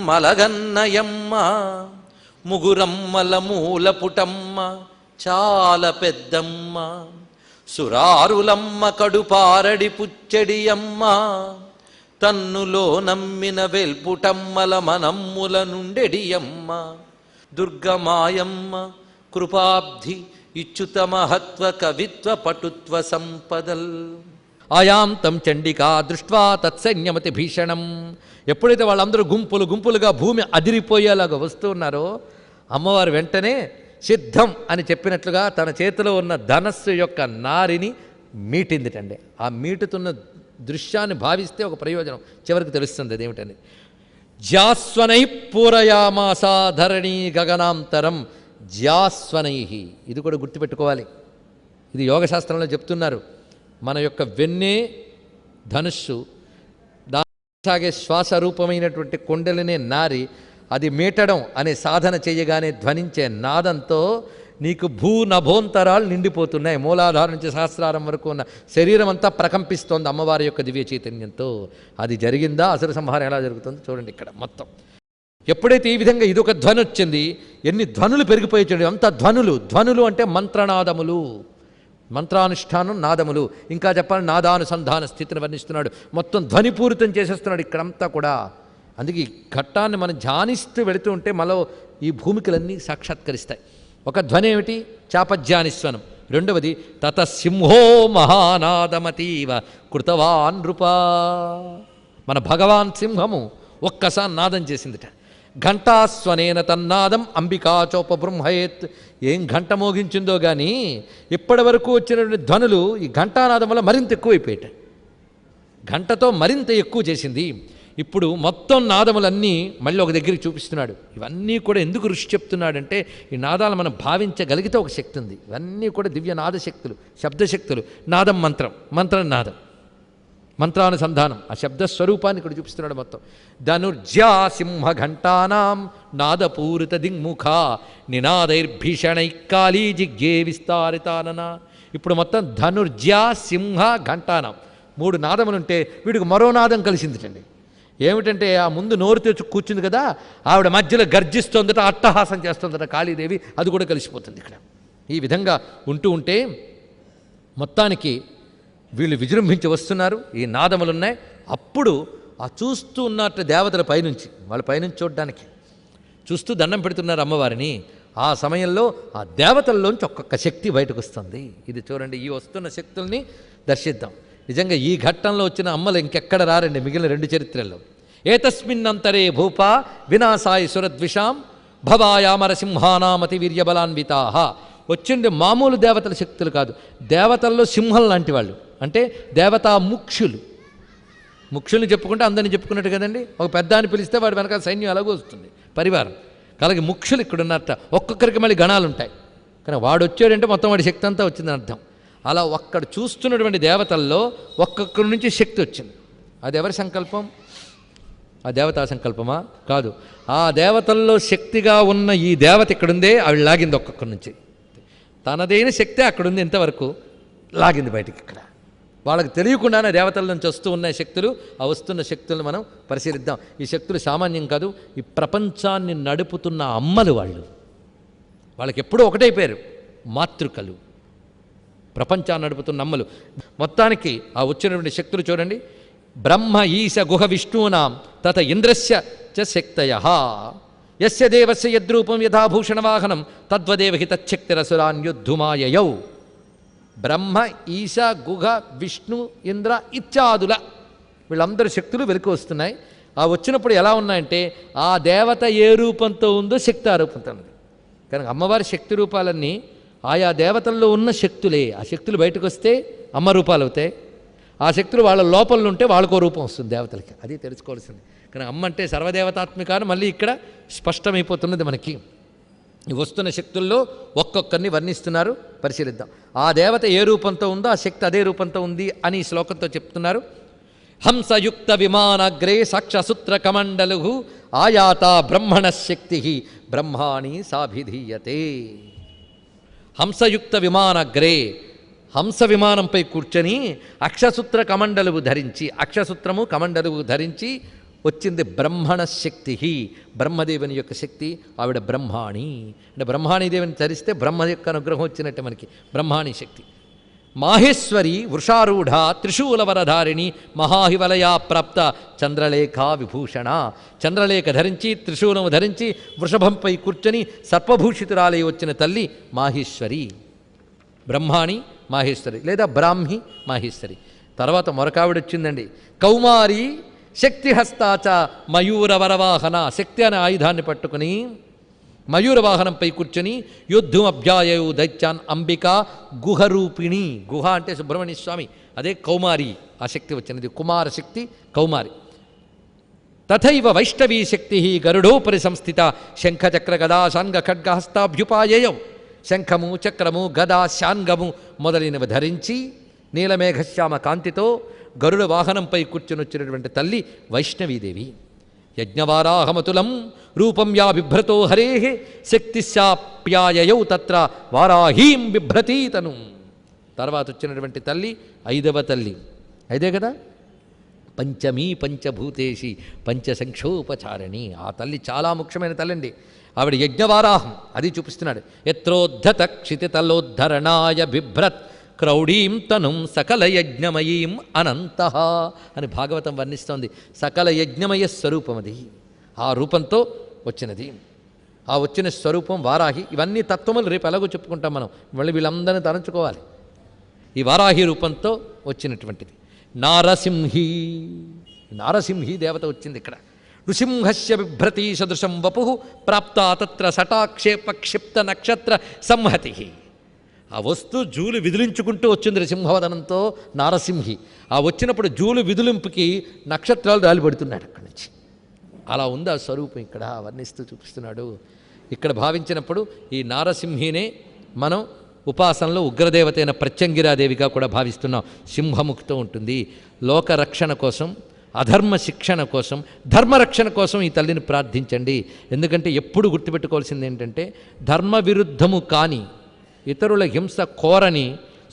మలగన్నయమ్మ ముగురమ్మల మూలపుటమ్మ చాలా పెద్దమ్మ సురారులమ్మ కడుపారడి పుచ్చడియమ్మ తన్నులో నమ్మిన వెల్పుటమ్మల మనమ్ముల నుండెడియమ్మ దుర్గమాయమ్మ కృపాబ్ధి ఇచ్యుత మహత్వ కవిత్వ పటుత్వ సంపదల్. ఆయాం తం చండికా దృష్ట్వా తత్సైన్యమతి భీషణం. ఎప్పుడైతే వాళ్ళందరూ గుంపులు గుంపులుగా భూమి అదిరిపోయేలాగా వస్తూ ఉన్నారో అమ్మవారు వెంటనే సిద్ధం అని చెప్పినట్లుగా తన చేతిలో ఉన్న ధనస్సు యొక్క నారిని మీటిందిటండి. ఆ మీటుతున్న దృశ్యాన్ని భావిస్తే ఒక ప్రయోజనం చివరికి తెలుస్తుంది అదేమిటని. జ్యాస్వనై పూరయామాసాధరణీ గగనాంతరం జ్యాస్వనై. ఇది కూడా గుర్తుపెట్టుకోవాలి, ఇది యోగశాస్త్రంలో చెప్తున్నారు. మన యొక్క వెన్నే ధనుస్సు, దాని సాగే శ్వాసరూపమైనటువంటి కొండలనే నారి అది మీటడం అనే సాధన చేయగానే ధ్వనించే నాదంతో నీకు నభోంతరాలు నిండిపోతున్నాయి. మూలాధారం నుంచి సహస్రారం వరకు ఉన్న శరీరం అంతా ప్రకంపిస్తోంది అమ్మవారి యొక్క దివ్య చైతన్యంతో. అది జరిగిందా? అసుర సంహారం ఎలా జరుగుతుందో చూడండి ఇక్కడ మొత్తం. ఎప్పుడైతే ఈ విధంగా ఇదొక ధ్వని వచ్చింది, ఎన్ని ధ్వనులు పెరిగిపోయి చూడండి. అంత ధ్వనులు అంటే మంత్రనాదములు, మంత్రానుష్ఠానం నాదములు. ఇంకా చెప్పాలి నాదానుసంధాన స్థితిని వర్ణిస్తున్నాడు. మొత్తం ధ్వనిపూరితం చేసేస్తున్నాడు ఇక్కడంతా కూడా. అందుకే ఈ ఘట్టాన్ని మనం ధ్యానిస్తూ వెళుతూ ఉంటే మనలో ఈ భూమికలన్నీ సాక్షాత్కరిస్తాయి. ఒక ధ్వని ఏమిటి? చాపజ్యానిస్వనం. రెండవది తత సింహో మహానాదమతీవ కృతవాన్ నృపా. మన భగవాన్ సింహము ఒక్కసారి నాదం చేసిందిట. ఘంటాస్వనేన తన్నాదం అంబికాచోపబృంహయేత్. ఏం ఘంట మోగించిందో కానీ ఇప్పటి వరకు వచ్చినటువంటి ధ్వనులు ఈ ఘంటానాదం వల్ల మరింత ఎక్కువైపోయాట. ఘంటతో మరింత ఎక్కువ చేసింది. ఇప్పుడు మొత్తం నాదములన్నీ మళ్ళీ ఒక దగ్గరికి చూపిస్తున్నాడు. ఇవన్నీ కూడా ఎందుకు ఋషి చెప్తున్నాడంటే ఈ నాదాలు మనం భావించగలిగితే ఒక శక్తి ఉంది. ఇవన్నీ కూడా దివ్య నాదశక్తులు, శబ్దశక్తులు. నాదం మంత్రం, మంత్రం నాదం, మంత్రానుసంధానం. ఆ శబ్దస్వరూపాన్ని ఇక్కడ చూపిస్తున్నాడు మొత్తం. ధనుర్జ్యా సింహ ఘంటానాం నాదపూరిత దింగ్ముఖ నినాదైర్భీషణైకాళీ జిగ్గే విస్తారితానన. ఇప్పుడు మొత్తం ధనుర్జ్యా సింహ ఘంటానాం 3 నాదములుంటే వీడికి మరో నాదం కలిసిందిటండి. ఏమిటంటే ఆ ముందు నోరు తెచ్చు కూర్చుంది కదా, ఆవిడ మధ్యలో గర్జిస్తోందట, అట్టహాసం చేస్తోందట కాళీదేవి. అది కూడా కలిసిపోతుంది ఇక్కడ. ఈ విధంగా ఉంటూ ఉంటే మొత్తానికి వీళ్ళు విజృంభించి వస్తున్నారు. ఈ నాదములున్నాయి. అప్పుడు ఆ చూస్తూ ఉన్నట్టు దేవతల పైనుంచి, వాళ్ళ పైనుంచి చూడడానికి చూస్తూ దండం పెడుతున్నారు అమ్మవారిని. ఆ సమయంలో ఆ దేవతల్లోంచి ఒక్కొక్క శక్తి బయటకు వస్తుంది. ఇది చూడండి, ఈ వస్తున్న శక్తుల్ని దర్శిద్దాం. నిజంగా ఈ ఘట్టంలో వచ్చిన అమ్మలు ఇంకెక్కడ రారండి మిగిలిన 2 చరిత్రల్లో. ఏతస్మిన్నంతరే భూప వినాశాయ సురద్విషాం భవాయామర సింహానామతి వీర్యబలాన్వితా. వచ్చింది మామూలు దేవతల శక్తులు కాదు, దేవతల్లో సింహం లాంటి వాళ్ళు. అంటే దేవతా ముఖ్యులు. ముఖ్యుల్ని చెప్పుకుంటే అందరిని చెప్పుకున్నట్టు కదండి. ఒక పెద్ద అని పిలిస్తే వాడి వెనకాల సైన్యం అలాగూ వస్తుంది, పరివారం. అలాగే ముఖ్యులు ఇక్కడ ఉన్నట్ట. ఒక్కొక్కరికి మళ్ళీ గణాలు ఉంటాయి. కానీ వాడు వచ్చాడంటే మొత్తం వాడి శక్తి అంతా వచ్చిందని అర్థం. అలా ఒక్కడ చూస్తున్నటువంటి దేవతల్లో ఒక్కొక్కరి నుంచి శక్తి వచ్చింది. అది ఎవరి సంకల్పం? ఆ దేవతా సంకల్పమా? కాదు. ఆ దేవతల్లో శక్తిగా ఉన్న ఈ దేవత ఇక్కడుందే, ఆవిడ లాగింది ఒక్కొక్కరి నుంచి. తనదైన శక్తే అక్కడుంది, ఇంతవరకు లాగింది బయటికి. ఇక్కడ వాళ్ళకి తెలియకుండానే దేవతల నుంచి వస్తూ ఉన్న శక్తులు. ఆ వస్తున్న శక్తులను మనం పరిశీలిద్దాం. ఈ శక్తులు సామాన్యం కాదు. ఈ ప్రపంచాన్ని నడుపుతున్న అమ్మలు వాళ్ళు. వాళ్ళకి ఎప్పుడూ ఒకటైపోయారు, మాతృకలు. ప్రపంచాన్ని నడుపుతున్న అమ్మలు. మొత్తానికి ఆ వచ్చినటువంటి శక్తులు చూడండి. బ్రహ్మ ఈశ గుహ విష్ణూనాం తత ఇంద్రస్య చ శక్తయః యస్య దేవస్య యద్రూపం యథాభూషణ వాహనం తద్వదేవ హి తచ్చక్తిరసురాన్యుద్ధుమాయయౌ. బ్రహ్మ, ఈశ, గుహ, విష్ణు, ఇంద్ర ఇత్యాదుల వీళ్ళందరూ శక్తులు వెలికి వస్తున్నాయి. ఆ వచ్చినప్పుడు ఎలా ఉన్నాయంటే ఆ దేవత ఏ రూపంతో ఉందో శక్తి ఆ రూపంతో ఉంది. కనుక అమ్మవారి శక్తి రూపాలన్నీ ఆయా దేవతల్లో ఉన్న శక్తులే. ఆ శక్తులు బయటకు వస్తే అమ్మ రూపాలు అవుతాయి. ఆ శక్తులు వాళ్ళ లోపల ఉంటే వాళ్ళకో రూపం వస్తుంది దేవతలకి. అది తెలుసుకోవాల్సింది. కానీ అమ్మ అంటే సర్వదేవతాత్మిక అని మళ్ళీ ఇక్కడ స్పష్టమైపోతున్నది మనకి. ఈ వస్తున్న శక్తుల్లో ఒక్కొక్కరిని వర్ణిస్తున్నారు, పరిశీలిద్దాం. ఆ దేవత ఏ రూపంతో ఉందో ఆ శక్తి అదే రూపంతో ఉంది అని ఈ శ్లోకంతో చెప్తున్నారు. హంసయుక్త విమానాగ్రే సాక్షసూత్ర కమండలు ఆయాత బ్రహ్మణ శక్తి బ్రహ్మాణి సాభిధీయతే. హంసయుక్త విమానాగ్రే, హంస విమానంపై కూర్చొని అక్షసూత్ర కమండలువు ధరించి, అక్షసూత్రము కమండలువు ధరించి వచ్చింది బ్రహ్మణ శక్తి, బ్రహ్మదేవుని యొక్క శక్తి. ఆవిడ బ్రహ్మాణి అంటే బ్రహ్మాణీదేవిని ధరిస్తే బ్రహ్మ యొక్క అనుగ్రహం వచ్చినట్టే మనకి బ్రహ్మాణి శక్తి. మాహేశ్వరి వృషారూఢ త్రిశూలవరధారిణి మహాహివలయా ప్రాప్త చంద్రలేఖా విభూషణ. చంద్రలేఖ ధరించి త్రిశూలము ధరించి వృషభంపై కూర్చొని సర్పభూషితురాలై వచ్చిన తల్లి మాహేశ్వరి. బ్రహ్మాణి మాహేశ్వరి లేదా బ్రాహ్మి మాహేశ్వరి. తర్వాత మరొకావిడ వచ్చిందండి, కౌమారి శక్తిహస్తాచ మయూరవరవాహన. శక్తి అనే ఆయుధాన్ని పట్టుకుని మయూరవాహనంపై కూర్చొని యుద్ధం అభ్యాయు దైత్యాన్ అంబికా గుహరూపిణి. గుహ అంటే సుబ్రహ్మణ్య స్వామి, అదే కౌమారి ఆ శక్తి వచ్చినది, కుమారశక్తి కౌమారి. తథైవ వైష్ణవీ శక్తి గరుడోపరి సంస్థిత శంఖచక్ర గదా శాంగ ఖడ్గహస్తాభ్యుపాయయం. శంఖము చక్రము గదా శాంగము మొదలైనవి ధరించి నీలమేఘశ్యామ కాంతితో గరుడ వాహనంపై కూర్చుని వచ్చినటువంటి తల్లి వైష్ణవీదేవి. యజ్ఞవారాహమతులం రూపం యా బిభ్రతో హరే శక్తిశాప్యాయయౌ తత్ర వారాహీం బిభ్రతీతను. తర్వాత వచ్చినటువంటి తల్లి ఐదవ తల్లి, ఐదే కదా, పంచమీ పంచభూతేషి పంచసంక్షోపచారిణి. ఆ తల్లి చాలా ముఖ్యమైన తల్లి అండి. ఆవిడ యజ్ఞవారాహం అది చూపిస్తున్నాడు. యత్రోద్ధత క్షితితలోద్ధరణాయ బిభ్రత్ క్రౌడీం తనుం సకల యజ్ఞమయీం అనంత అని భాగవతం వర్ణిస్తోంది. సకల యజ్ఞమయ స్వరూపం అది, ఆ రూపంతో వచ్చినది. ఆ వచ్చిన స్వరూపం వారాహి. ఇవన్నీ తత్వములు రేపు ఎలాగో చెప్పుకుంటాం మనం, మళ్ళీ వీళ్ళందరినీ తలంచుకోవాలి. ఈ వారాహి రూపంతో వచ్చినటువంటిది. నారసింహి, నారసింహి దేవత వచ్చింది ఇక్కడ. నృసింహస్య బిభ్రతి సదృశం వపు ప్రాప్త తత్ర సటాక్షేప క్షిప్త నక్షత్ర సంహతి. ఆ వస్తు జూలు విదిలించుకుంటూ వచ్చింది సింహవదనంతో నారసింహి. ఆ వచ్చినప్పుడు జూలు విదిలింపుకి నక్షత్రాలు రాలిపడుతున్నాడు అక్కడి నుంచి. అలా ఉంది ఆ స్వరూపం ఇక్కడ వర్ణిస్తూ చూపిస్తున్నాడు. ఇక్కడ భావించినప్పుడు ఈ నారసింహినే మనం ఉపాసనలో ఉగ్రదేవతైన ప్రత్యంగిరాదేవిగా కూడా భావిస్తున్నాం. సింహముఖితో ఉంటుంది. లోకరక్షణ కోసం, అధర్మ శిక్షణ కోసం, ధర్మరక్షణ కోసం ఈ తల్లిని ప్రార్థించండి. ఎందుకంటే ఎప్పుడు గుర్తుపెట్టుకోవాల్సింది ఏంటంటే, ధర్మ విరుద్ధము కానీ ఇతరుల హింస కోరని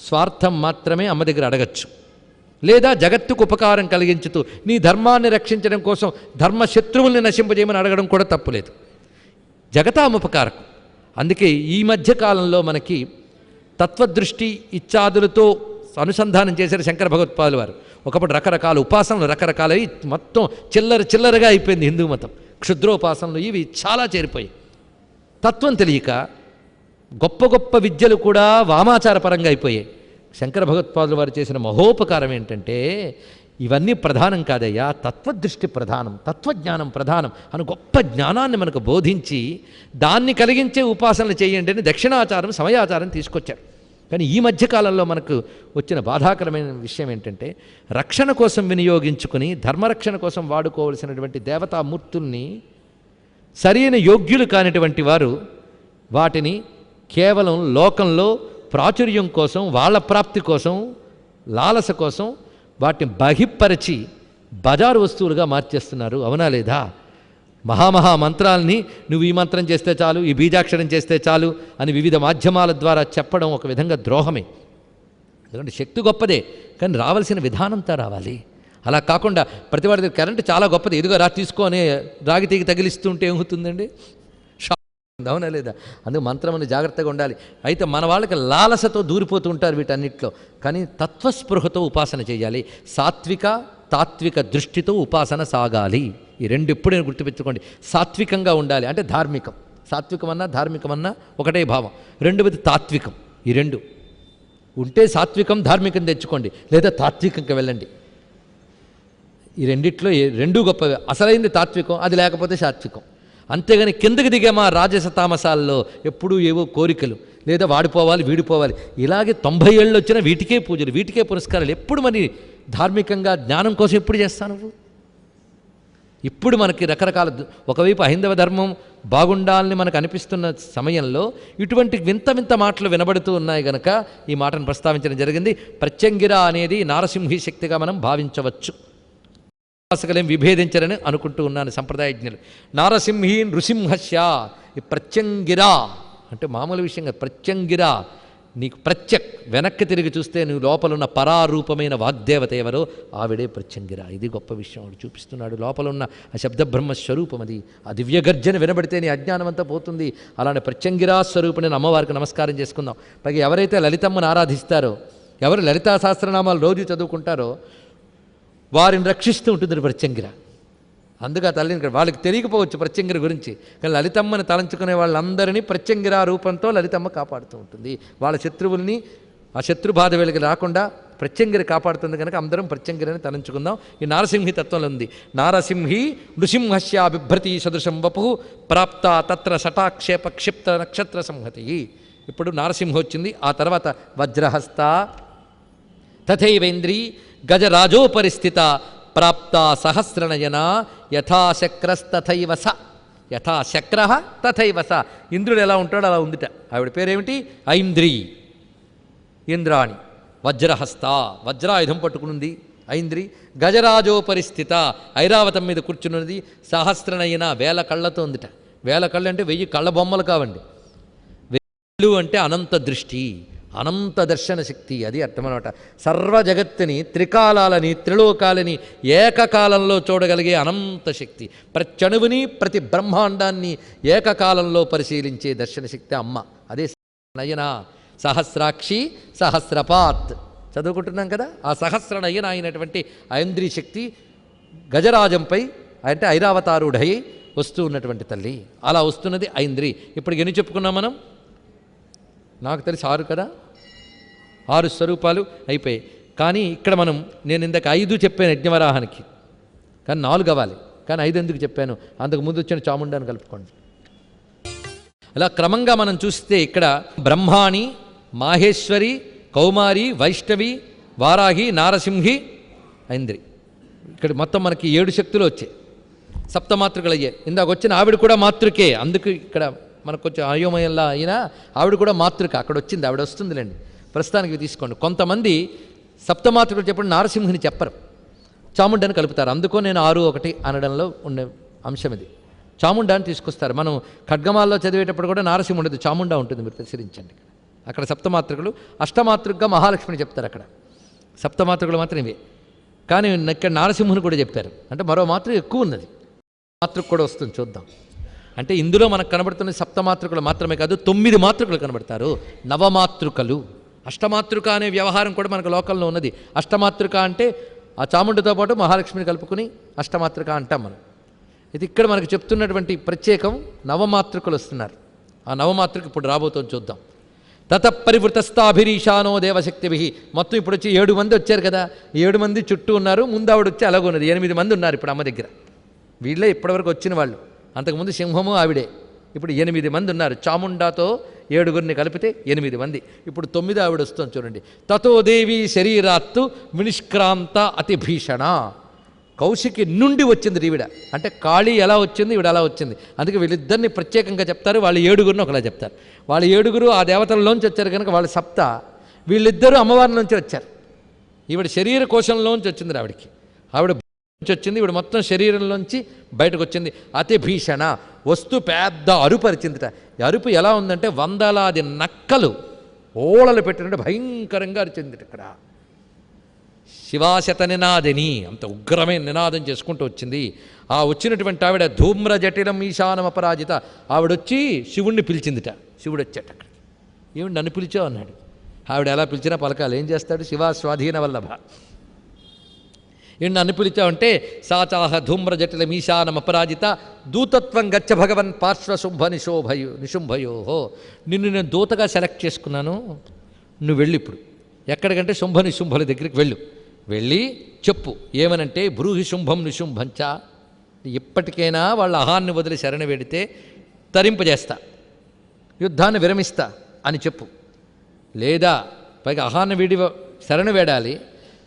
స్వార్థం మాత్రమే అమ్మ దగ్గర అడగచ్చు. లేదా జగత్తుకు ఉపకారం కలిగించుతూ నీ ధర్మాన్ని రక్షించడం కోసం ధర్మశత్రువుల్ని నశింపజేయమని అడగడం కూడా తప్పులేదు. జగతాముపకారకం. అందుకే ఈ మధ్యకాలంలో మనకి తత్వదృష్టి ఇత్యాదులతో అనుసంధానం చేశారు శంకర భగవత్పాదులు వారు. ఒకప్పుడు రకరకాల ఉపాసనలు రకరకాలవి మొత్తం చిల్లరగా అయిపోయింది హిందూ మతం. క్షుద్రోపాసనలు ఇవి చాలా చేరిపోయాయి. తత్వం తెలియక గొప్ప గొప్ప విద్యలు కూడా వామాచారపరంగా అయిపోయాయి. శంకర భగవత్పాదులు వారు చేసిన మహోపకారం ఏంటంటే, ఇవన్నీ ప్రధానం కాదయ్యా, తత్వదృష్టి ప్రధానం, తత్వజ్ఞానం ప్రధానం అని గొప్ప జ్ఞానాన్ని మనకు బోధించి దాన్ని కలిగించే ఉపాసనలు చేయండి అని దక్షిణాచారం సమయాచారం తీసుకొచ్చారు. కానీ ఈ మధ్యకాలంలో మనకు వచ్చిన బాధాకరమైన విషయం ఏంటంటే, రక్షణ కోసం వినియోగించుకుని ధర్మరక్షణ కోసం వాడుకోవలసినటువంటి దేవతామూర్తుల్ని సరైన యోగ్యులు కానిటువంటి వారు వాటిని కేవలం లోకంలో ప్రాచుర్యం కోసం, వాళ్ళ ప్రాప్తి కోసం, లాలస కోసం వాటిని బహిప్పరిచి బజారు వస్తువులుగా మార్చేస్తున్నారు. అవునా లేదా? మహామహా మంత్రాలని నువ్వు ఈ మంత్రం చేస్తే చాలు, ఈ బీజాక్షరం చేస్తే చాలు అని వివిధ మాధ్యమాల ద్వారా చెప్పడం ఒక విధంగా ద్రోహమే. ఎందుకంటే శక్తి గొప్పదే, కానీ రావాల్సిన విధానంతో రావాలి. అలా కాకుండా ప్రతివాడి దగ్గర కరెంటు చాలా గొప్పది, ఇదిగో రా తీసుకొని రాగి తీగి తగిలిస్తూ ఉంటే ఏమవుతుందండి? అవునా లేదా? అందుకు మంత్రముని జాగ్రత్తగా ఉండాలి. అయితే మన వాళ్ళకి లాలసతో దూరిపోతూ ఉంటారు వీటన్నిటిలో. కానీ తత్వస్పృహతో ఉపాసన చేయాలి. సాత్విక తాత్విక దృష్టితో ఉపాసన సాగాలి. ఈ రెండు ఎప్పుడైనా గుర్తుపెట్టుకోండి. సాత్వికంగా ఉండాలి అంటే ధార్మికం. సాత్వికమన్నా ధార్మికమన్నా ఒకటే భావం. రెండవది తాత్వికం. ఈ రెండు ఉంటే సాత్వికం ధార్మికం తెచ్చుకోండి, లేదా తాత్వికంగా వెళ్ళండి. ఈ రెండిట్లో రెండూ గొప్పవే. అసలైంది తాత్వికం, అది లేకపోతే సాత్వికం. అంతేగాని కిందకి దిగామా రాజస తామసాల్లో ఎప్పుడూ ఏవో కోరికలు, లేదా వాడిపోవాలి వీడిపోవాలి, ఇలాగే 90 ఏళ్ళు వచ్చినా వీటికే పూజలు, వీటికే పురస్కారాలు. ఎప్పుడు మరి ధార్మికంగా జ్ఞానం కోసం ఎప్పుడు చేస్తాను నువ్వు? ఇప్పుడు మనకి రకరకాల ఒకవైపు హైందవ ధర్మం బాగుండాలని మనకు అనిపిస్తున్న సమయంలో ఇటువంటి వింత వింత మాటలు వినబడుతూ ఉన్నాయి గనక ఈ మాటను ప్రస్తావించడం జరిగింది. ప్రత్యంగిర అనేది నారసింహి శక్తిగా మనం భావించవచ్చు. ఉపాసకులేం విభేదించరని అనుకుంటూ ఉన్నాను సంప్రదాయజ్ఞులు. నారసింహి నృసింహస్య. ఈ ప్రత్యంగిర అంటే మామూలు విషయంగా ప్రత్యంగిర నీకు ప్రత్యక్ వెనక్కి తిరిగి చూస్తే నువ్వు లోపలున్న పరారూపమైన వాగ్దేవత ఎవరో ఆవిడే ప్రత్యంగిర. ఇది గొప్ప విషయం ఆవిడ చూపిస్తున్నాడు. లోపలున్న ఆ శబ్దబ్రహ్మ స్వరూపం అది. ఆ దివ్యగర్జన వినబడితే నీ అజ్ఞానం అంతా పోతుంది. అలానే ప్రత్యంగిరా స్వరూపుని అమ్మవారికి నమస్కారం చేసుకుందాం. పైగా ఎవరైతే లలితమ్మను ఆరాధిస్తారో, ఎవరు లలితా సహస్రనామాలు రోజు చదువుకుంటారో వారిని రక్షిస్తూ ఉంటుంది ప్రత్యంగిర. అందుకే తల్లిని వాళ్ళకి తెలియకపోవచ్చు ప్రత్యంగిర గురించి, కానీ లలితమ్మని తలంచుకునే వాళ్ళందరినీ ప్రత్యంగిర రూపంతో లలితమ్మ కాపాడుతూ ఉంటుంది. వాళ్ళ శత్రువుల్ని ఆ శత్రుబాధ వీళ్ళకి రాకుండా ప్రత్యంగిర కాపాడుతుంది. కనుక అందరం ప్రత్యంగిరని తలంచుకుందాం. ఈ నారసింహి తత్వంలో ఉంది. నారసింహి నృసింహస్య బిభ్రతి సదృశం వపు ప్రాప్త తత్ర శటాక్షేప క్షిప్త నక్షత్ర సంహతి. ఇప్పుడు నారసింహ వచ్చింది. ఆ తర్వాత వజ్రహస్త తథైవేంద్రీ గజరాజోపరిస్థిత ప్రాప్త సహస్రనయన యథాశక్రస్తథైవ స. యథాశక్ర తథైవ స. ఇంద్రుడు ఎలా ఉంటాడో అలా ఉందిట. ఆవిడ పేరేమిటి? ఐంద్రి, ఇంద్రాణి. వజ్రహస్త, వజ్రాయుధం పట్టుకునుంది ఐంద్రి. గజరాజోపరిస్థిత, ఐరావతం మీద కూర్చున్నది. సహస్రనయన, వేల కళ్ళతో ఉందిట. వేల కళ్ళు అంటే 1000 కళ్ళ బొమ్మలు కావండి. 1000 అంటే అనంత దృష్టి, అనంత దర్శన శక్తి. అది అర్థమనమాట. సర్వ జగత్తుని, త్రికాలాలని, త్రిలోకాలని ఏకకాలంలో చూడగలిగే అనంత శక్తి. ప్రతి ప్రతి బ్రహ్మాండాన్ని ఏకకాలంలో పరిశీలించే దర్శన శక్తి అమ్మ. అదే నయన. సహస్రాక్షి సహస్రపాత్ చదువుకుంటున్నాం కదా. ఆ సహస్ర నయన అయినటువంటి ఐంద్రీ శక్తి గజరాజంపై అంటే ఐరావతారుడై వస్తూ ఉన్నటువంటి తల్లి. అలా వస్తున్నది ఐంద్రి. ఇప్పుడు ఎన్ని చెప్పుకున్నాం మనం? నాకు తెలిసి 6 కదా. 6 స్వరూపాలు అయిపోయాయి. కానీ ఇక్కడ నేను ఇందాక 5 చెప్పాను యజ్ఞవరాహానికి, కానీ 4 అవ్వాలి. కానీ 5 ఎందుకు చెప్పాను? అంతకు ముందు వచ్చిన చాముండాన్ని కలుపుకోండి. అలా క్రమంగా మనం చూస్తే ఇక్కడ బ్రహ్మాణి, మాహేశ్వరి, కౌమారి, వైష్ణవి, వారాహి, నారసింహి, ఐంద్రి. ఇక్కడ మొత్తం మనకి 7 శక్తులు వచ్చాయి. సప్తమాతృకలు అయ్యాయి. ఇందాక వచ్చిన ఆవిడ కూడా మాతృకే. అందుకు ఇక్కడ మనకు కొంచెం అయోమయంలా అయినా ఆవిడ కూడా మాతృక. అక్కడ వచ్చింది, ఆవిడ వస్తుందిలేండి. ప్రస్తుతానికి తీసుకోండి. కొంతమంది సప్తమాతృకలు చెప్పిన నారసింహుని చెప్పరు, చాముండని కలుపుతారు. అందుకో నేను 6-1 అనడంలో ఉండే అంశం ఇది. చాముండాన్ని తీసుకొస్తారు. మనం ఖడ్గమాల్లో చదివేటప్పుడు కూడా నారసింహ ఉండదు, చాముండా ఉంటుంది. మీరు పరిశీలించండి. అక్కడ సప్తమాతృకలు. అష్టమాతృకగా మహాలక్ష్మిని చెప్తారు. అక్కడ సప్తమాతృకలు మాత్రం ఇవే. కానీ ఇక్కడ నారసింహుని కూడా చెప్పారు. అంటే మరో మాతృక ఎక్కువ ఉన్నది. మాతృక కూడా వస్తుంది, చూద్దాం. అంటే ఇందులో మనకు కనబడుతున్న సప్తమాతృకలు మాత్రమే కాదు, 9 మాతృకలు కనబడతారు. నవమాతృకలు. అష్టమాతృక అనే వ్యవహారం కూడా మనకు లోకల్లో ఉన్నది. అష్టమాతృక అంటే ఆ చాముండితో పాటు మహాలక్ష్మిని కలుపుకుని అష్టమాతృక అంటాం మనం. ఇది ఇక్కడ మనకు చెప్తున్నటువంటి ప్రత్యేకం. నవమాతృకలు వస్తున్నారు. ఆ నవమాతృక ఇప్పుడు రాబోతుంది, చూద్దాం. తతపరివృతస్థాభిరీశానో దేవశక్తిభి. మొత్తం ఇప్పుడు వచ్చి 7 మంది వచ్చారు కదా. 7 మంది చుట్టూ ఉన్నారు. ముందు ఆవిడ వచ్చి అలాగున్నది. 8 మంది ఉన్నారు ఇప్పుడు అమ్మ దగ్గర. వీళ్ళే ఇప్పటివరకు వచ్చిన వాళ్ళు. అంతకుముందు సింహము ఆవిడే. ఇప్పుడు 8 మంది ఉన్నారు. చాముండాతో 7గురిని కలిపితే 8 మంది. ఇప్పుడు 9 ఆవిడ వస్తుంది చూడండి. తతో దేవి శరీరాత్తు వినిష్క్రాంత అతి భీషణ. కౌశికి నుండి వచ్చింది ఈవిడ. అంటే కాళీ ఎలా వచ్చింది, ఈవిడ అలా వచ్చింది. అందుకే వీళ్ళిద్దరిని ప్రత్యేకంగా చెప్తారు. వాళ్ళు 7గురిని ఒకలా చెప్తారు. వాళ్ళు 7గురు ఆ దేవతల్లోంచి వచ్చారు కనుక వాళ్ళు సప్త. వీళ్ళిద్దరూ అమ్మవారిలోంచి వచ్చారు. ఈవిడ శరీర కోశంలోంచి వచ్చింది. ఆవిడకి ఆవిడ నుంచి వచ్చింది. ఇప్పుడు మొత్తం శరీరంలోంచి బయటకు వచ్చింది. అతి భీషణ. వస్తు పెద్ద అరుపు అరిచిందిట. ఈ అరుపు ఎలా ఉందంటే 100లాది నక్కలు ఓళలు పెట్టినట్టు భయంకరంగా అరిచిందిట. ఇక్కడ శివాశత నినాదిని, అంత ఉగ్రమైన నినాదం చేసుకుంటూ వచ్చింది. ఆ వచ్చినటువంటి ఆవిడ ధూమ్ర జటిలం ఈశానం అపరాజిత. ఆవిడొచ్చి శివుణ్ణి పిలిచిందిట. శివుడు వచ్చాట అక్కడ. ఏమిటి నన్ను పిలిచావు అన్నాడు. ఆవిడ ఎలా పిలిచినా పలకాలు. ఏం చేస్తాడు? శివ స్వాధీన వల్లభ. నన్ను పిలిచావంటే సాచాహ ధూమ్ర జటిలం ఈశానం అపరాజిత దూతత్వం గచ్చ భగవన్ పార్శ్వ శుంభ నిశుంభయోహో. నిన్ను నేను దూతగా సెలెక్ట్ చేసుకున్నాను. నువ్వు వెళ్ళి ఇప్పుడు ఎక్కడికంటే శుంభ నిశుంభల దగ్గరికి వెళ్ళి చెప్పు. ఏమనంటే బ్రూహి శుంభం నిశుంభంచ. ఇప్పటికైనా వాళ్ళ అహాన్ని వదిలి శరణ వేడితే తరింపజేస్తా, యుద్ధాన్ని విరమిస్తా అని చెప్పు. లేదా పైగా అహాన్ని వీడి శరణ వేడాలి.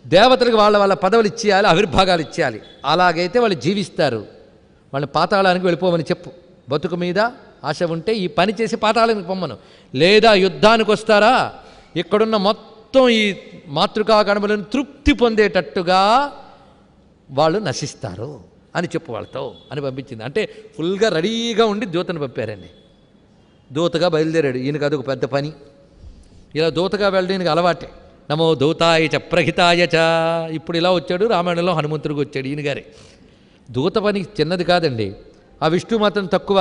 దేవతలకు వాళ్ళ పదవులు ఇచ్చేయాలి, ఆవిర్భాగాలు ఇచ్చేయాలి. అలాగైతే వాళ్ళు జీవిస్తారు. వాళ్ళని పాతాళానికి వెళ్ళిపోమని చెప్పు. బతుకు మీద ఆశ ఉంటే ఈ పని చేసి పాతాళానికి పొమ్మను. లేదా యుద్ధానికి వస్తారా, ఇక్కడున్న మొత్తం ఈ మాతృకా గణములను తృప్తి పొందేటట్టుగా వాళ్ళు నశిస్తారు అని చెప్పు వాళ్ళతో అని పంపించింది. అంటే ఫుల్గా రెడీగా ఉండి దూతను పంపారండి. దూతగా బయలుదేరాడు. ఈయనకు అదొక పెద్ద పని. ఇలా దూతగా వెళ్ళడానికి అలవాటే. నమో దూతాయ చ ప్రహితాయ చ. ఇప్పుడు ఇలా వచ్చాడు, రామాయణంలో హనుమంతుడికి వచ్చాడు ఈయన గారే. దూత పని చిన్నది కాదండి. ఆ విష్ణు మాత్రం తక్కువ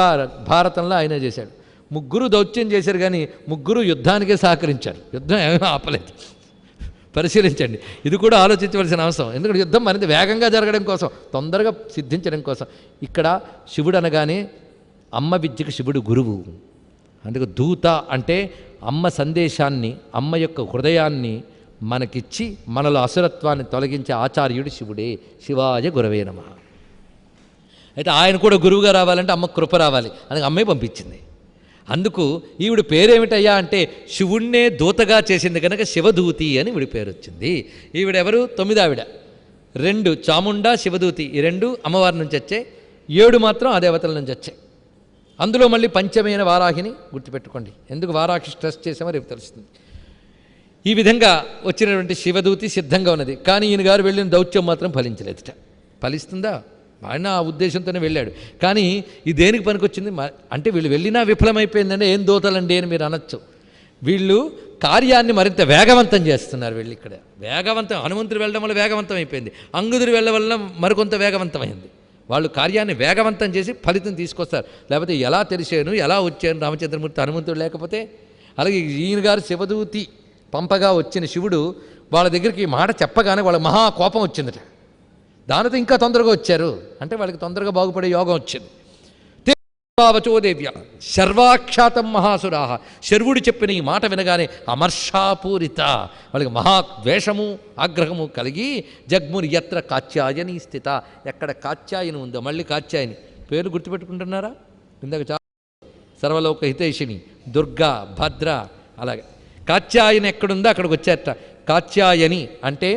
భారతంలో ఆయనే చేశాడు. ముగ్గురు దౌత్యం చేశారు, కానీ ముగ్గురు యుద్ధానికే సహకరించారు, యుద్ధం ఏమీ ఆపలేదు. పరిశీలించండి, ఇది కూడా ఆలోచించవలసిన అవసరం. ఎందుకంటే యుద్ధం మరింత వేగంగా జరగడం కోసం, తొందరగా సిద్ధించడం కోసం. ఇక్కడ శివుడు అనగానే అమ్మ విద్యకు శివుడు గురువు. అందుకు దూత అంటే అమ్మ సందేశాన్ని, అమ్మ యొక్క హృదయాన్ని మనకిచ్చి మనలో అసురత్వాన్ని తొలగించే ఆచార్యుడు శివుడే. శివాయ గురవే నమః. అయితే ఆయన కూడా గురువుగా రావాలంటే అమ్మ కృప రావాలి, అందుకు అమ్మే పంపించింది. అందుకు ఈవిడ పేరేమిటయ్యా అంటే శివుణ్ణే దూతగా చేసింది కనుక శివదూతి అని ఈవిడ పేరు వచ్చింది. ఈవిడెవరు? 9 ఆవిడ. 2 చాముండా, శివదూతి, ఈ 2 అమ్మవారి నుంచి వచ్చాయి. 7 మాత్రం ఆ దేవతల నుంచి వచ్చాయి. అందులో మళ్ళీ పంచమైన వారాహిని గుర్తుపెట్టుకోండి. ఎందుకు వారాహి స్ట్రెస్ చేసామో రేపు తెలుస్తుంది. ఈ విధంగా వచ్చినటువంటి శివదూతి సిద్ధంగా ఉన్నది. కానీ ఈయన గారు వెళ్ళిన దౌత్యం మాత్రం ఫలించలేదుట. ఫలిస్తుందా? ఆయన ఆ ఉద్దేశంతోనే వెళ్ళాడు. కానీ ఈ దేనికి పనికొచ్చింది అంటే వీళ్ళు వెళ్ళినా విఫలమైపోయిందంటే ఏం దోతలండి అని మీరు అనొచ్చు. వీళ్ళు కార్యాన్ని మరింత వేగవంతం చేస్తున్నారు. వీళ్ళు ఇక్కడ వేగవంతం, హనుమంతుడు వెళ్ళడం వల్ల వేగవంతం అయిపోయింది, అంగుదుడు వెళ్ళడం వల్ల మరికొంత వేగవంతమైంది. వాళ్ళు కార్యాన్ని వేగవంతం చేసి ఫలితం తీసుకొస్తారు. లేకపోతే ఎలా తెలిసాను, ఎలా వచ్చాను రామచంద్రమూర్తి హనుమంతుడు లేకపోతే. అలాగే ఈయన గారు శివదూతి పంపగా వచ్చిన శివుడు వాళ్ళ దగ్గరికి మాట చెప్పగానే వాళ్ళ మహా కోపం వచ్చిందట. దానితో ఇంకా తొందరగా వచ్చారు అంటే వాళ్ళకి తొందరగా బాగుపడే యోగం వచ్చింది. వచోదేవ్య శర్వాఖ్యాతం మహాసురాహ. శర్వుడు చెప్పిన ఈ మాట వినగానే అమర్షాపూరిత, వాళ్ళకి మహాద్వేషము ఆగ్రహము కలిగి జగ్ముని యత్ర కాత్యాయని స్థిత. ఎక్కడ కాత్యాయని ఉందో మళ్ళీ కాత్యాయని పేరు గుర్తుపెట్టుకుంటున్నారా? ఇందాక చాలా సర్వలోక హితైషిణి, దుర్గా, భద్ర, అలాగే కాత్యాయని ఎక్కడుందో అక్కడికి వచ్చేట. కాత్యాయని అంటే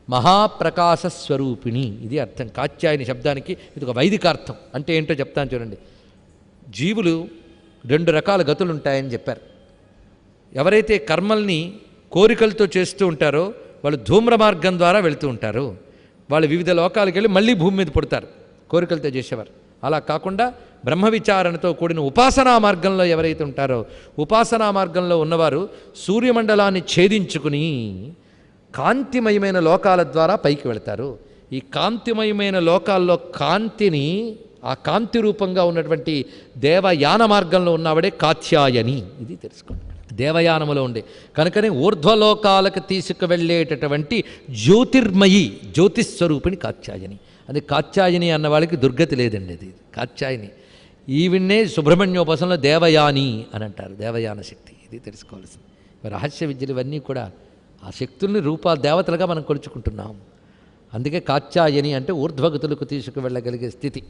మహాప్రకాశ స్వరూపిణి, ఇది అర్థం. కాత్యాయని శబ్దానికి ఇది ఒక వైదికార్థం. అంటే ఏంటో చెప్తాను చూడండి. జీవులు 2 రకాల గతులు ఉంటాయని చెప్పారు. ఎవరైతే కర్మల్ని కోరికలతో చేస్తూ ఉంటారో వాళ్ళు ధూమ్ర మార్గం ద్వారా వెళుతూ ఉంటారు. వాళ్ళు వివిధ లోకాలకు వెళ్ళి మళ్ళీ భూమి మీద పుడతారు కోరికలతో చేసేవారు. అలా కాకుండా బ్రహ్మ విచారణతో కూడిన ఉపాసనా మార్గంలో ఎవరైతే ఉంటారో, ఉపాసనా మార్గంలో ఉన్నవారు సూర్యమండలాన్ని ఛేదించుకుని కాంతిమయమైన లోకాల ద్వారా పైకి వెళతారు. ఈ కాంతిమయమైన లోకాల్లో కాంతిని, ఆ కాంతి రూపంగా ఉన్నటువంటి దేవయాన మార్గంలో ఉన్నవాడే కాత్యాయని. ఇది తెలుసుకోండి. దేవయానములో ఉండే కనుకనే ఊర్ధ్వలోకాలకు తీసుకువెళ్ళేటటువంటి జ్యోతిర్మయి, జ్యోతిస్వరూపిణి కాత్యాయని. అది కాత్యాయని అన్న వాళ్ళకి దుర్గతి లేదండి. అది కాత్యాయని. ఈవిన్నే సుబ్రహ్మణ్యోపాసనలో దేవయాని అని అంటారు, దేవయాన శక్తి. ఇది తెలుసుకోవాల్సింది. రహస్య విద్యలు ఇవన్నీ కూడా ఆ శక్తుల్ని రూపాలు దేవతలుగా మనం కొలుచుకుంటున్నాం. అందుకే కాత్యాయని అంటే ఊర్ధ్వగతులకు తీసుకువెళ్ళగలిగే స్థితి.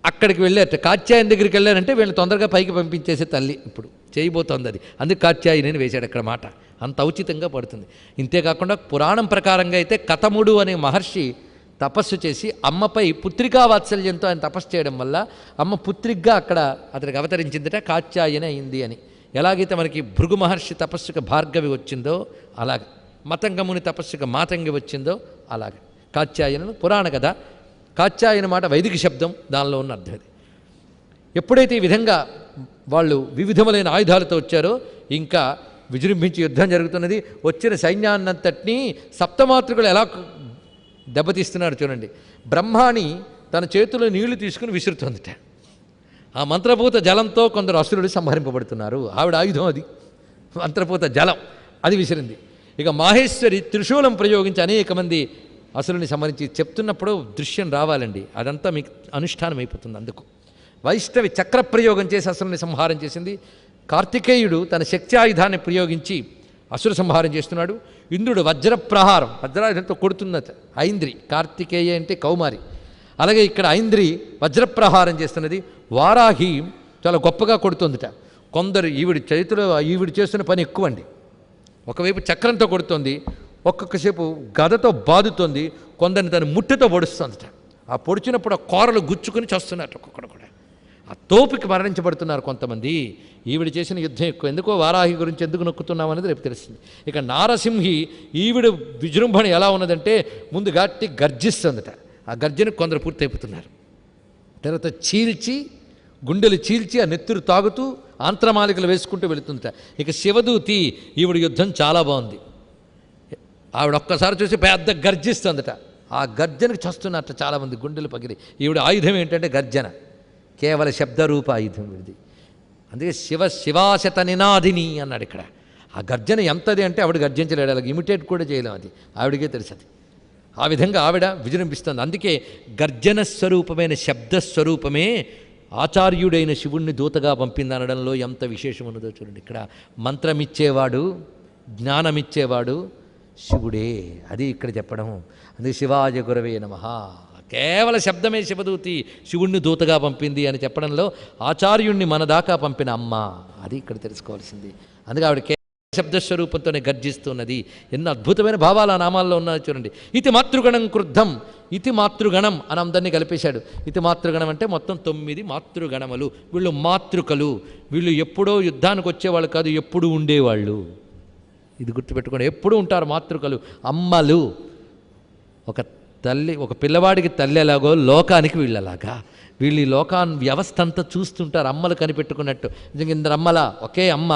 అక్కడికి వెళ్ళారట. కాత్యాయని దగ్గరికి వెళ్ళారంటే వీళ్ళని తొందరగా పైకి పంపించేసే తల్లి ఇప్పుడు చేయబోతోంది అది. అందుకే కాత్యాయని అని వేశాడు అక్కడ మాట. అంత ఔచితంగా పడుతుంది. ఇంతేకాకుండా పురాణం ప్రకారంగా అయితే కతముడు అనే మహర్షి తపస్సు చేసి అమ్మపై పుత్రికా వాత్సల్యంతో ఆయన తపస్సు చేయడం వల్ల అమ్మ పుత్రికగా అక్కడ అతనికి అవతరించిందట, కాత్యాయని అయింది అని. ఎలాగైతే మనకి భృగు మహర్షి తపస్సుకు భార్గవి వచ్చిందో అలాగే, మతంగముని తపస్సుకు మాతంగి వచ్చిందో అలాగే కాత్యాయనను పురాణ కథ. కాత్యాయన మాట వైదిక శబ్దం, దానిలో ఉన్న అర్థం అది. ఎప్పుడైతే ఈ విధంగా వాళ్ళు వివిధములైన ఆయుధాలతో వచ్చారో ఇంకా విజృంభించి యుద్ధం జరుగుతున్నది. వచ్చిన సైన్యాన్నంతటినీ సప్తమాతృకులు ఎలా దెబ్బతీస్తున్నారు చూడండి. బ్రహ్మాని తన చేతిలో నీళ్లు తీసుకుని విసురుతోందిట. ఆ మంత్రభూత జలంతో కొందరు అసురులు సంహరింపబడుతున్నారు. ఆవిడ ఆయుధం అది, మంత్రభూత జలం, అది విసిరింది. ఇక మాహేశ్వరి త్రిశూలం ప్రయోగించి అనేక మంది అసురుని సంహరించి చెప్తున్నప్పుడు దృశ్యం రావాలండి. అదంతా మీకు అనుష్ఠానం అయిపోతుంది. అందుకు వైష్ణవి చక్ర ప్రయోగం చేసి అసురుని సంహారం చేసింది. కార్తికేయుడు తన శక్తి ఆయుధాన్ని ప్రయోగించి అసురు సంహారం చేస్తున్నాడు. ఇంద్రుడు వజ్రప్రహారం, వజ్రాయుధంతో కొడుతున్నది ఐంద్రి. కార్తికేయ అంటే కౌమారి. అలాగే ఇక్కడ ఐంద్రి వజ్రప్రహారం చేస్తున్నది. వారాహి చాలా గొప్పగా కొడుతుందిట. కొందరు ఈవిడి చేతిలో ఈవిడి చేస్తున్న పని ఎక్కువ అండి. ఒకవైపు చక్రంతో కొడుతోంది, ఒక్కొక్కసేపు గదతో బాదుతోంది, కొందరిని తను ముట్టెతో పొడుస్తుందట. ఆ పొడిచినప్పుడు ఆ కూరలు గుచ్చుకుని చేస్తున్నట్టు ఒక్కొక్కడు కూడా. ఆ తోపికి మరణించబడుతున్నారు కొంతమంది. ఈవిడ చేసిన యుద్ధం ఎక్కువ. ఎందుకో వారాహి గురించి ఎందుకు నొక్కుతున్నామనేది రేపు తెలుస్తుంది. ఇక నారసింహి ఈవిడ విజృంభణ ఎలా ఉన్నదంటే ముందు గట్టి గర్జిస్తుందట. ఆ గర్జన కొందరు పూర్తయిపోతున్నారు. తర్వాత చీల్చి గుండెలు చీల్చి ఆ నెత్తురు తాగుతూ ఆంత్రమాలికలు వేసుకుంటూ వెళుతుందట. ఇక శివదూతి ఈవిడ యుద్ధం చాలా బాగుంది. ఆవిడ ఒక్కసారి చూసి పెద్ద గర్జిస్తుందట. ఆ గర్జనకు చస్తున్నట్ట చాలామంది గుండెలు పగిలి. ఈవిడ ఆయుధం ఏంటంటే గర్జన, కేవల శబ్దరూప ఆయుధం వీడిది. అందుకే శివాశత నినాదిని అన్నాడు ఇక్కడ. ఆ గర్జన ఎంతది అంటే ఆవిడ గర్జించలేడు, అలాగే ఇమిటేట్ కూడా చేయలేం, అది ఆవిడకే తెలుసది. ఆ విధంగా ఆవిడ విజృంభిస్తుంది. అందుకే గర్జన స్వరూపమైన శబ్దస్వరూపమే ఆచార్యుడైన శివుణ్ణి దూతగా పంపిందనడంలో ఎంత విశేషం ఉన్నదో చూడండి. ఇక్కడ మంత్రమిచ్చేవాడు, జ్ఞానమిచ్చేవాడు శివుడే, అది ఇక్కడ చెప్పడం. అందుకే శివాయ గురవే నమః, కేవల శబ్దమే శివదూతి శివుణ్ణి దూతగా పంపింది అని చెప్పడంలో ఆచార్యుణ్ణి మన దాకా పంపిన అమ్మ, అది ఇక్కడ తెలుసుకోవాల్సింది. అందుకే ఆవిడ శబ్దస్వరూపంతోనే గర్జిస్తున్నది. ఎన్నో అద్భుతమైన భావాలు ఆ నామాల్లో ఉన్నాయి చూడండి. ఇతి మాతృగణం క్రుద్ధం, ఇతి మాతృగణం అని అందరినీ కలిపేశాడు. ఇతి మాతృగణం అంటే మొత్తం 9 మాతృగణములు. వీళ్ళు మాతృకలు, వీళ్ళు ఎప్పుడో యుద్ధానికి వచ్చేవాళ్ళు కాదు, ఎప్పుడు ఉండేవాళ్ళు. ఇది గుర్తుపెట్టుకోండి, ఎప్పుడు ఉంటారు మాతృకలు, అమ్మలు. ఒక తల్లి, ఒక పిల్లవాడికి తల్లి ఎలాగో లోకానికి వీళ్ళలాగా, వీళ్ళు ఈ లోకాన్ని వ్యవస్థ అంతా చూస్తుంటారు, అమ్మలు కనిపెట్టుకున్నట్టు. నిజంగా ఇందరు అమ్మల, ఒకే అమ్మ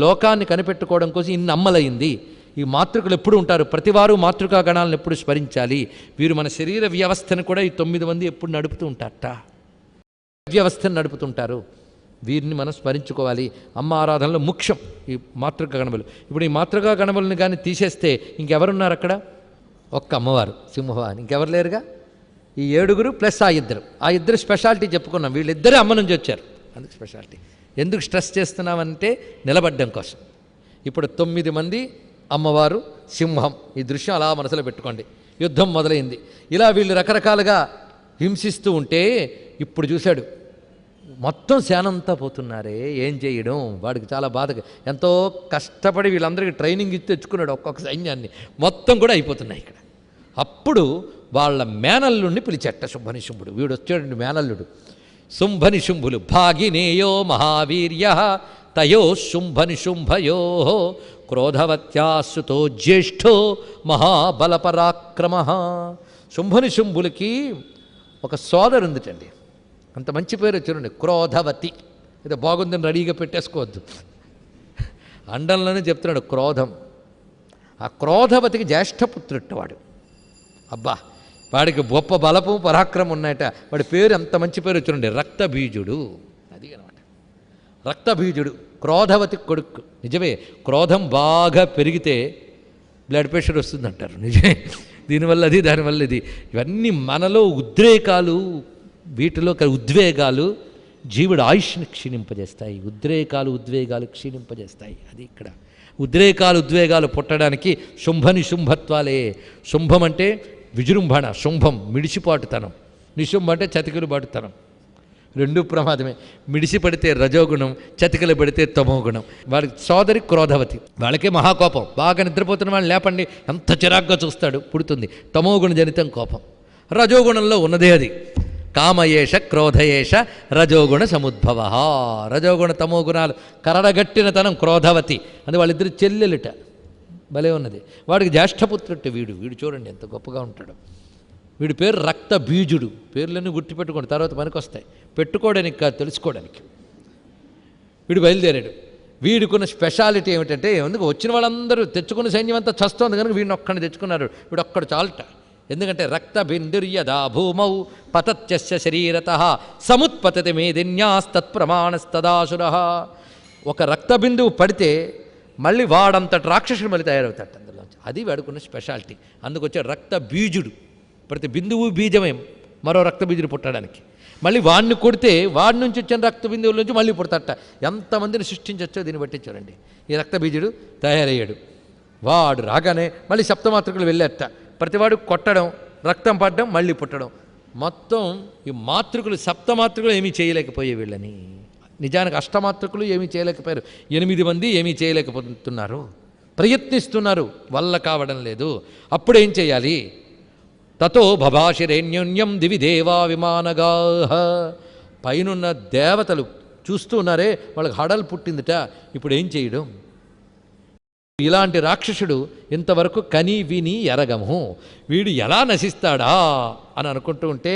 లోకాన్ని కనిపెట్టుకోవడం కోసం ఇన్ని అమ్మలయ్యింది. ఈ మాతృకలు ఎప్పుడు ఉంటారు, ప్రతివారు మాతృకా గణాలను ఎప్పుడు స్మరించాలి. వీరు మన శరీర వ్యవస్థను కూడా ఈ 9 మంది ఎప్పుడు నడుపుతూ ఉంటారట, వ్యవస్థను నడుపుతుంటారు. వీరిని మనం స్మరించుకోవాలి. అమ్మ ఆరాధనలో ముఖ్యం ఈ మాతృకా గణములు. ఇప్పుడు ఈ మాతృకా గణములను కానీ తీసేస్తే ఇంకెవరున్నారు అక్కడ? ఒక్క అమ్మవారు సింహవాహిని, ఇంకెవరు లేరుగా. ఈ 7 ప్లస్ ఆ ఇద్దరు స్పెషాలిటీ చెప్పుకున్నాం. వీళ్ళిద్దరే అమ్మ నుంచి వచ్చారు, అందుకు స్పెషాలిటీ. ఎందుకు స్ట్రెస్ చేస్తున్నామంటే నిలబడ్డం కోసం. ఇప్పుడు 9 మంది అమ్మవారు, సింహం. ఈ దృశ్యం అలా మనసులో పెట్టుకోండి. యుద్ధం మొదలైంది. ఇలా వీళ్ళు రకరకాలుగా హింసిస్తూ ఉంటే ఇప్పుడు చూశాడు, మొత్తం సేనంతా పోతున్నారే, ఏం చేయడం. వాడికి చాలా బాధగా, ఎంతో కష్టపడి వీళ్ళందరికీ ట్రైనింగ్ ఇచ్చి తెచ్చుకున్నాడు ఒక్కొక్క సైన్యాన్ని, మొత్తం కూడా అయిపోతున్నాయి ఇక్కడ. అప్పుడు వాళ్ళ మేనల్లుడిని పిలిచెట్ట శుంభనిశుంభుడు. వీడు వచ్చాడు మేనల్లుడు. శుంభనిశుంభులు భాగినేయో మహావీర్య తయో శుంభనిశుంభయో క్రోధవత్యాసుతో జ్యేష్ఠో మహాబలపరాక్రమ. శుంభనిశుంభులకి ఒక సోదరు ఉందిటండి, అంత మంచి పేరు చూడండి, క్రోధవతి. ఇది బాగుందని రెడీగా పెట్టేసుకోవద్దు, అండంలోనే చెప్తున్నాడు క్రోధం. ఆ క్రోధవతికి జ్యేష్ఠపుత్రుట్టు వాడు. అబ్బా, వాడికి గొప్ప బలపు పరాక్రమం ఉన్నాయట. వాడి పేరు ఎంత మంచి పేరు చూడండి, రక్తబీజుడు. అది అనమాట, రక్తబీజుడు క్రోధవతి కొడుకు. నిజమే, క్రోధం బాగా పెరిగితే బ్లడ్ ప్రెషర్ వస్తుందంటారు, నిజమే. దీనివల్ల అది, దానివల్ల ఇది. ఇవన్నీ మనలో ఉద్రేకాలు, వీటిలో ఉద్వేగాలు జీవుడు ఆయుష్ని క్షీణింపజేస్తాయి. ఉద్వేగాలు క్షీణింపజేస్తాయి. అది ఇక్కడ ఉద్రేకాలు ఉద్వేగాలు పుట్టడానికి శుంభనిశుంభత్వాలే. శుంభం అంటే విజృంభణ, శుంభం మిడిసిపాటుతనం, నిశుంభం అంటే చతికిలు బాటుతనం. రెండూ ప్రమాదమే. మిడిసి పడితే రజోగుణం, చతికిలు పడితే తమోగుణం. వాడికి సోదరి క్రోధవతి, వాళ్ళకే మహాకోపం. బాగా నిద్రపోతున్న వాళ్ళని లేపండి, ఎంత చిరాగ్గా చూస్తాడు, పుడుతుంది తమోగుణ జనితం కోపం. రజోగుణంలో ఉన్నదే అది. కామయేష క్రోధయేష రజోగుణ సముద్భవ. రజోగుణ తమో గుణాలు కరడగట్టిన తనం క్రోధవతి. అది వాళ్ళిద్దరు చెల్లెలుట, భలే ఉన్నది. వాడికి జ్యేష్ఠపుత్రుట్టు వీడు చూడండి ఎంత గొప్పగా ఉంటాడు. వీడి పేరు రక్తబీజుడు. పేర్లన్నీ గుర్తుపెట్టుకోండి, తర్వాత పనికొస్తాయి. పెట్టుకోవడానికి కాదు, తెలుసుకోవడానికి. వీడు బయలుదేరాడు. వీడికున్న స్పెషాలిటీ ఏమిటంటే, ఎందుకు వచ్చిన వాళ్ళందరూ తెచ్చుకున్న సైన్యం అంతా చస్తోంది కనుక వీడిని ఒక్కడిని తెచ్చుకున్నారు. వీడు ఒక్కడు చాలట. ఎందుకంటే రక్తబిందుర్యదా భూమౌ పతత్యస్య శరీరతః సముత్పతతి మేదిన్యాస్తత్ప్రమాణస్తదాసురః. ఒక రక్తబిందువు పడితే మళ్ళీ వాడంతటి రాక్షసుడు మళ్ళీ తయారవుతాడు అందులోంచి. అది వాడుకున్న స్పెషాలిటీ. అందుకొచ్చే రక్తబీజుడు. ప్రతి బిందువు బీజమే మరో రక్తబీజుడు పుట్టడానికి. మళ్ళీ వాడిని కొడితే వాడి నుంచి వచ్చిన రక్త బిందువుల నుంచి మళ్ళీ పుడతాట. ఎంతమందిని సృష్టించవచ్చో దీన్ని బట్టి చూడండి. ఈ రక్తబీజుడు తయారయ్యాడు. వాడు రాగానే మళ్ళీ సప్తమాతృకులు వెళ్ళేట. ప్రతివాడు కొట్టడం, రక్తం పడడం, మళ్ళీ పుట్టడం. మొత్తం ఈ మాతృకులు, సప్తమాతృకులు ఏమీ చేయలేకపోయే వీళ్ళని. నిజానికి అష్టమాతృకులు ఏమీ చేయలేకపోయారు. 8 మంది ఏమీ చేయలేకపోతున్నారు, ప్రయత్నిస్తున్నారు, వల్ల కావడం లేదు. అప్పుడేం చేయాలి? తతో భభాషిరేణ్యోన్యం దివి దేవా విమానగా. పైనున్న దేవతలు చూస్తూ ఉన్నారే, వాళ్ళకి హడలు పుట్టిందిట. ఇప్పుడు ఏం చేయడం? ఇలాంటి రాక్షసుడు ఇంతవరకు కని విని ఎరగము, వీడు ఎలా నశిస్తాడా అని అనుకుంటూ ఉంటే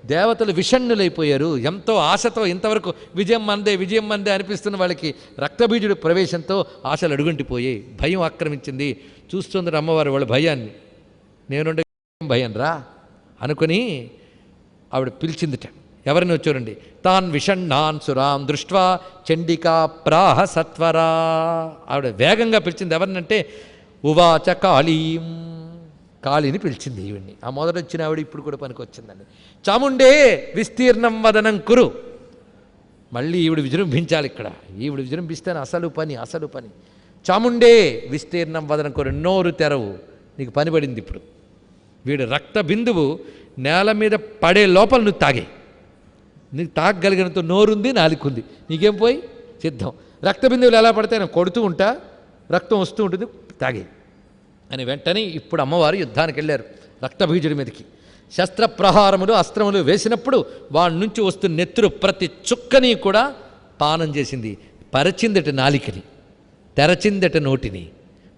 దేవతలు విషణ్ణులైపోయారు. ఎంతో ఆశతో ఇంతవరకు విజయం మందే అనిపిస్తున్న వాళ్ళకి రక్తబీజుడు ప్రవేశంతో ఆశలు అడుగుంటిపోయాయి. భయం ఆక్రమించింది. చూస్తుంది అమ్మవారు వాళ్ళ భయాన్ని. నేనుండే భయం రా అనుకుని ఆవిడ పిలిచిందిట. ఎవరిని వచ్చారండి? తాన్ విషణ్ణాన్ సురాం దృష్ట్వా చండికా ప్రాహ సత్వరా. ఆవిడ వేగంగా పిలిచింది. ఎవరినంటే ఉవాచ కాళీం, కాళీని పిలిచింది ఈవిడ్ని. ఆ మొదట వచ్చిన ఆవిడ ఇప్పుడు కూడా పనికి వచ్చిందండి. చాముండే విస్తీర్ణం వదనం కురు. మళ్ళీ ఈవిడ విజృంభించాలి ఇక్కడ. ఈవిడ విజృంభిస్తేనే అసలు పని. చాముండే విస్తీర్ణం వదనం కురు, నోరు తెరవు, నీకు పని పడింది ఇప్పుడు. వీడు రక్త బిందువు నేల మీద పడే లోపల నువ్వు తాగే. నీకు తాగగలిగినంత నోరుంది, నాలుగుంది, నీకేం పోయి సిద్ధం. రక్త బిందువులు ఎలా పడితే నేను కొడుతూ ఉంటా, రక్తం వస్తూ ఉంటుంది, తాగే అని వెంటనే ఇప్పుడు అమ్మవారు యుద్ధానికి వెళ్ళారు రక్తబీజుడి మీదకి. శస్త్రప్రహారములు అస్త్రములు వేసినప్పుడు వాడి నుంచి వస్తున్న నెత్తురు ప్రతి చుక్కని కూడా పానం చేసింది. పరిచిందట నాలికని, తెరచిందట నోటిని,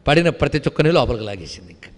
పడిన ప్రతి చుక్కని లోపలికి లాగేసింది. ఇంకా